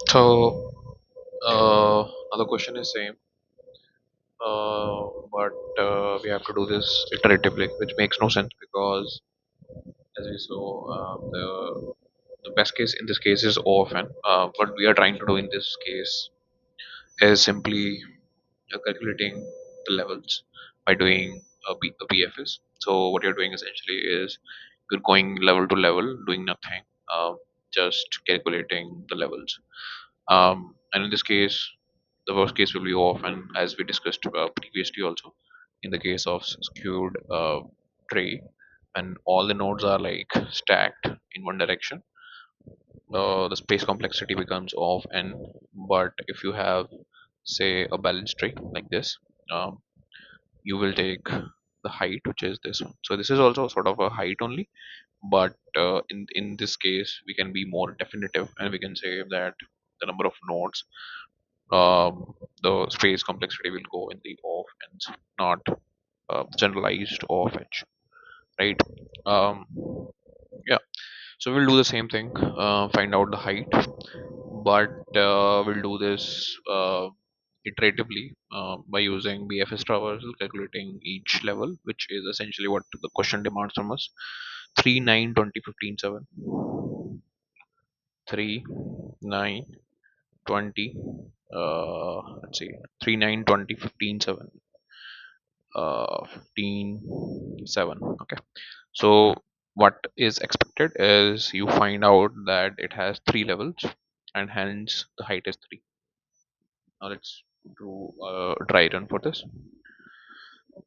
So now the question is same, but we have to do this iteratively, which makes no sense because as we saw, the best case in this case is often. What we are trying to do in this case is simply calculating the levels by doing a BFS. So what you're doing essentially is you're going level to level, doing nothing, just calculating the levels. And in this case, the worst case will be off, and as we discussed previously also, in the case of skewed tree, and all the nodes are like stacked in one direction, the space complexity becomes off n. But if you have, say, a balanced tree like this, um, you will take the height, which is this one. So this is also sort of a height only, but in this case we can be more definitive, and we can say that the number of nodes, the space complexity will go in the off ends, not generalized off edge, right? um, yeah, so we'll do the same thing, find out the height, but we'll do this iteratively by using BFS traversal, calculating each level, which is essentially what the question demands from us. 3 9 20 15 7, 3 9 20, let's see, 3 9 20 15 7, 15 7. Okay, so what is expected is you find out that it has three levels, and hence the height is 3. Now let's do a dry run for this.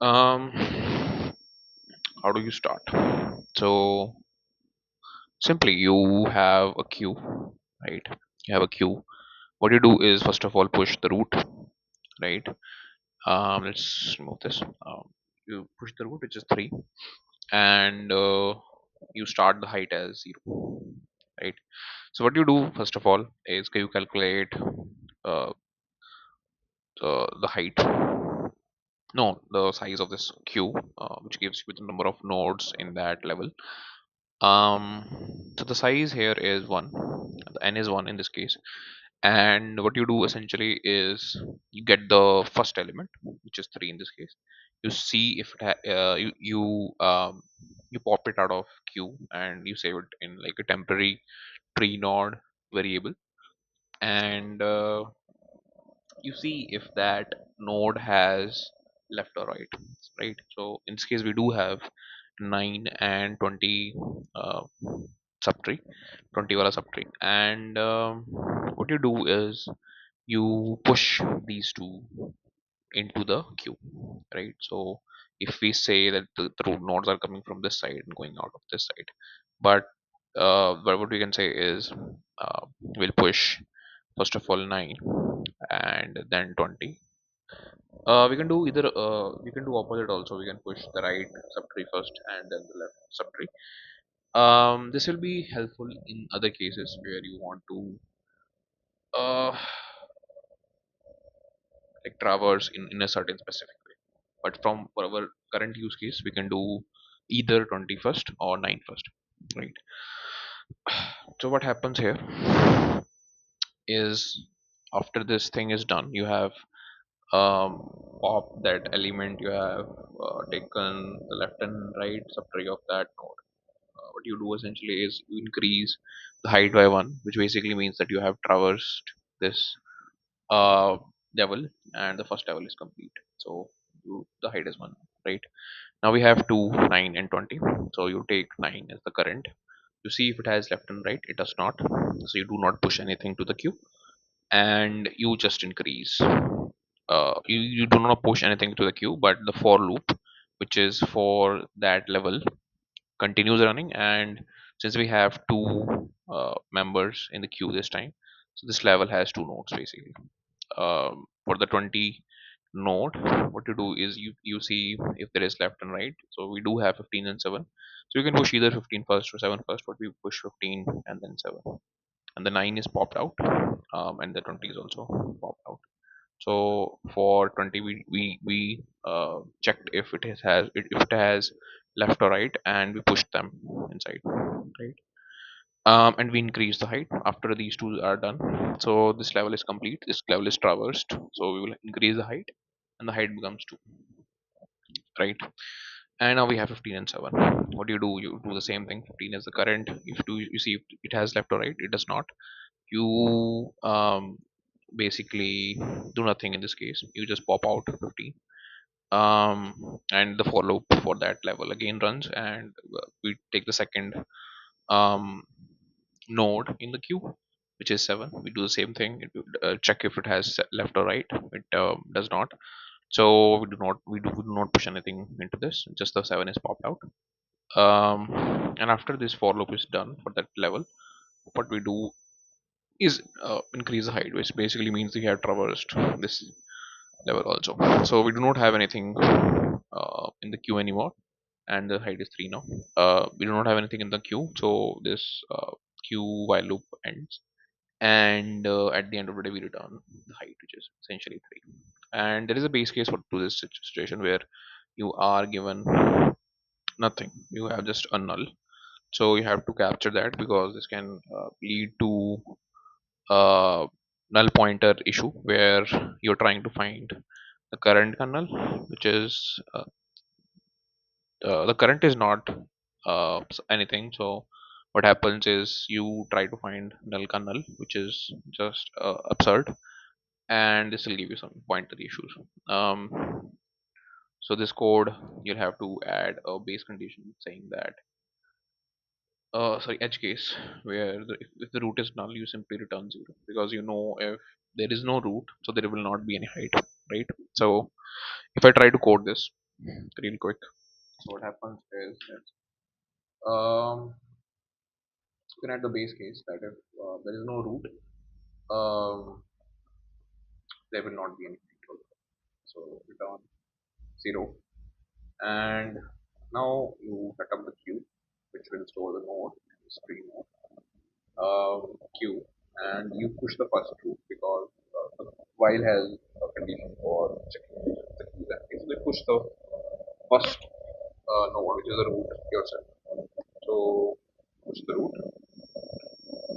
um how do you start? So simply you have a queue, right? You have a queue. What you do is first of all push the root, right? Let's remove this. You push the root, which is 3, and you start the height as 0, right? So what you do first of all is you calculate uh, the height, no, the size of this queue, which gives you the number of nodes in that level. So the size here is 1, the n is 1 in this case, and what you do essentially is you get the first element, which is 3 in this case. You see if you pop it out of queue, and you save it in like a temporary tree node variable, and you see if that node has left or right? So in this case we do have 9 and 20 uh, subtree, 20 wala subtree, and what you do is you push these two into the queue, right? So if we say that the root nodes are coming from this side and going out of this side, but what we can say is we'll push first of all 9 and then 20. We can do opposite also. We can push the right subtree first and then the left subtree. This will be helpful in other cases where you want to uh, like traverse in a certain specific way. But from for our current use case, we can do either 21st or 9 first, right? So what happens here is after this thing is done, you have um, pop that element, you have taken the left and right subtree of that node. What you do essentially is you increase the height by 1, which basically means that you have traversed this uh, level, and the first level is complete. So the height is 1, right? Now we have 2 9 and 20. So you take 9 as the current, you see if it has left and right. It does not, so you do not push anything to the queue, and you just increase. You do not push anything to the queue, but the for loop, which is for that level, continues running. And since we have two members in the queue this time, so this level has two nodes basically. For the 20 node, what you do is you see if there is left and right. So we do have 15 and 7, so you can push either 15 first or 7 first, but we push 15 and then 7, and the 9 is popped out, and the 20 is also popped out. So for 20 we checked if it has left or right, and we pushed them inside, right? and we increase the height after these two are done. So this level is complete, this level is traversed, so we will increase the height and the height becomes 2, right? And now we have 15 and 7. What do? You do the same thing. 15 is the current. If you see if it has left or right, it does not. You basically do nothing in this case, you just pop out 15, and the for loop for that level again runs, and we take the second um, node in the queue, which is 7. We do the same thing. It would, check if it has left or right. It does not. So we do not push anything into this. Just the 7 is popped out. And after this for loop is done for that level, what we do is increase the height, which basically means we have traversed this level also. So we do not have anything in the queue anymore, and the height is 3 now. We do not have anything in the queue, so this queue while loop ends, and at the end of the day we return the height, which is essentially 3. And there is a base case for to this situation where you are given nothing, you have just a null. So you have to capture that, because this can lead to null pointer issue where you're trying to find the current kernel, which is the current is not anything. So what happens is you try to find null kernel, which is just absurd, and this will give you some pointer issues. So this code, you'll have to add a base condition saying that sorry, edge case, where if the root is null, you simply return 0, because you know if there is no root, so there will not be any height, right? So if I try to code this real quick, so what happens is that looking at the base case, that if there is no root, um, there will not be any height. So return 0, and now you set up the queue, which will store the node, history node, queue, and you push the first root, because the while has a condition for checking the queue. That is, you push the first node, which is the root yourself. So push the root,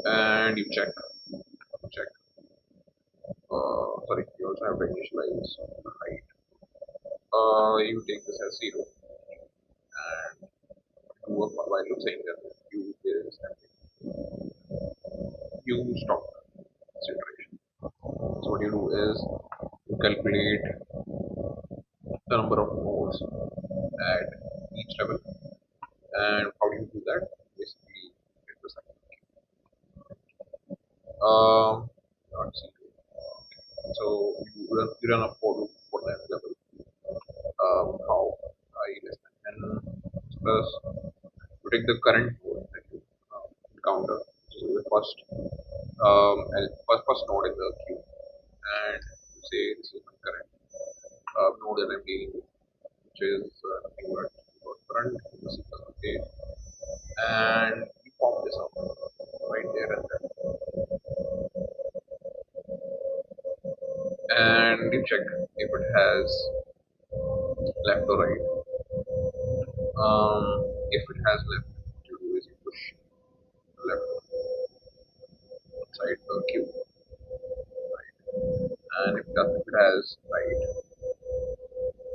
and you check. Sorry, you also have to initialize the height. You take this as 0, and do a while loop saying that you is empty. You stop this iteration. So what you do is you calculate the number of nodes at each level. And how do you do that? Basically, get the second. Not secret. So you run a for loop for that level. How I less than 10 plus you take the current node that you encounter, so the first node in the queue, and you say this is my current node that I'm dealing with, which is nothing but current is equal to date, and you pop this up right there and then, and you check if it has left or right. If it has left, what you do is you push left side the queue, and if it has right,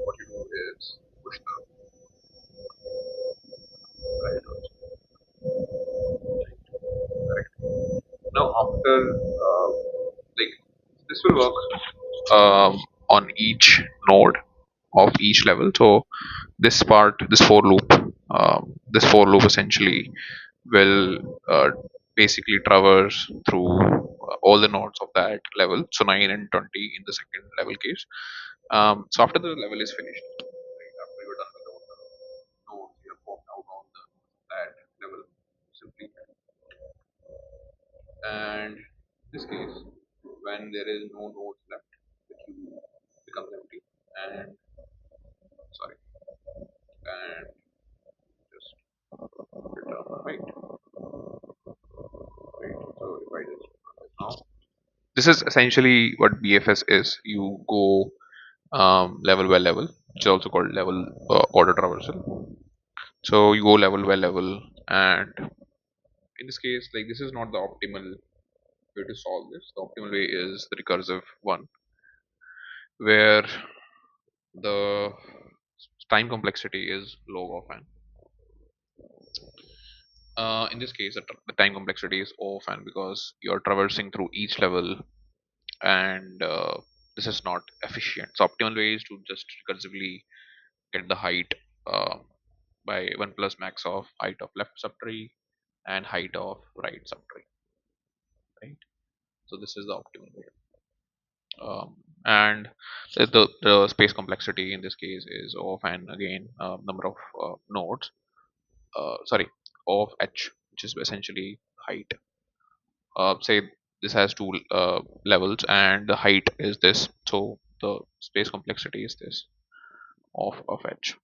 what you do is push the right also. Correct. Now after like this will work on each node of each level. So this part, this for loop essentially will basically traverse through all the nodes of that level. So 9 and 20 in the second level case. So after the level is finished, right, after you're done with all the nodes you have popped out on that level, simply, and in this case, when there is no nodes left, the queue becomes empty, and sorry, and just return right. Right. So if I just run this now, this is essentially what BFS is. You go level by level, which is also called level order traversal. So you go level by level, and In this case, like this is not the optimal way to solve this. The optimal way is the recursive one, where the time complexity is log of n. In this case, the time complexity is O of n because you're traversing through each level, and this is not efficient. So optimal way is to just recursively get the height uh, by 1 plus max of height of left subtree and height of right subtree, right? So this is the optimal way. And the space complexity in this case is of n again number of nodes. Sorry, of h, which is essentially height. Say this has two levels, and the height is this. So the space complexity is this of h.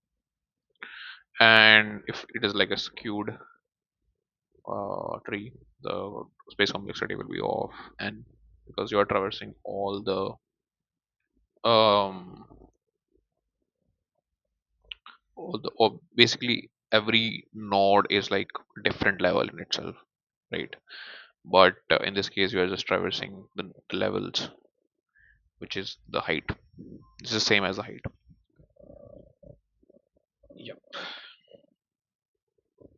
And if it is like a skewed tree, the space complexity will be of n because you are traversing um or basically every node is like different level in itself, right? But in this case, you are just traversing the levels, which is the height. This is the same as the height.